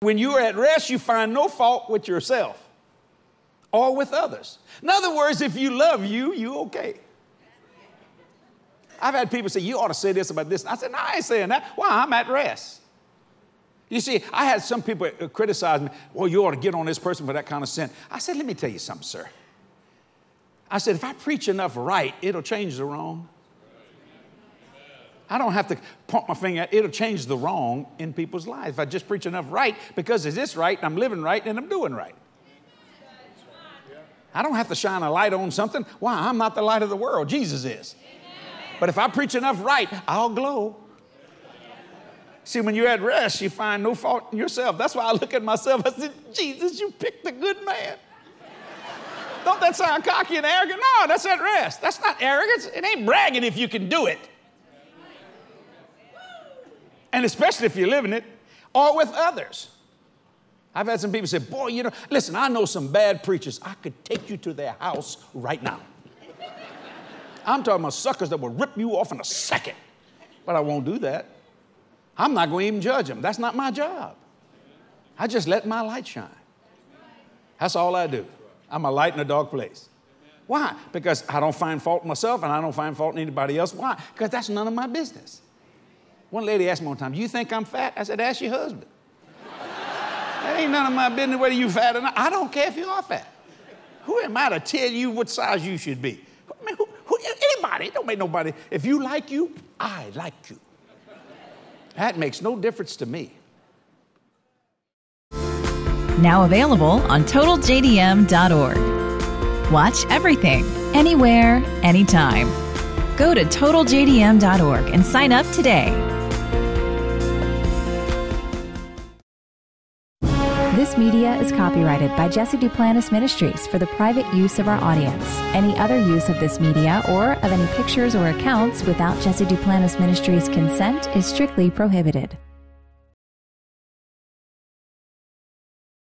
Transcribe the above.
When you are at rest, you find no fault with yourself or with others. In other words, if you love you, you okay. I've had people say, you ought to say this about this. I said, no, I ain't saying that. Why? I'm at rest. You see, I had some people criticize me, well, you ought to get on this person for that kind of sin. I said, let me tell you something, sir. I said, if I preach enough right, it'll change the wrong. I don't have to point my finger at it. It'll change the wrong in people's lives. If I just preach enough right, because it's this right, and I'm living right, and I'm doing right. I don't have to shine a light on something. Why? I'm not the light of the world. Jesus is. But if I preach enough right, I'll glow. See, when you're at rest, you find no fault in yourself. That's why I look at myself. I said, Jesus, you picked a good man. Don't that sound cocky and arrogant? No, that's at rest. That's not arrogance. It ain't bragging if you can do it. And especially if you're living it, or with others. I've had some people say, boy, you know, listen, I know some bad preachers. I could take you to their house right now. I'm talking about suckers that will rip you off in a second. But I won't do that. I'm not going to even judge them. That's not my job. I just let my light shine. That's all I do. I'm a light in a dark place. Why? Because I don't find fault in myself and I don't find fault in anybody else. Why? Because that's none of my business. One lady asked me one time, do you think I'm fat? I said, ask your husband. That ain't none of my business whether you're fat or not. I don't care if you are fat. Who am I to tell you what size you should be? I mean, anybody, it don't make nobody. If you like you, I like you. That makes no difference to me. Now available on TotalJDM.org. Watch everything, anywhere, anytime. Go to TotalJDM.org and sign up today. This media is copyrighted by Jesse Duplantis Ministries for the private use of our audience. Any other use of this media or of any pictures or accounts without Jesse Duplantis Ministries' consent is strictly prohibited.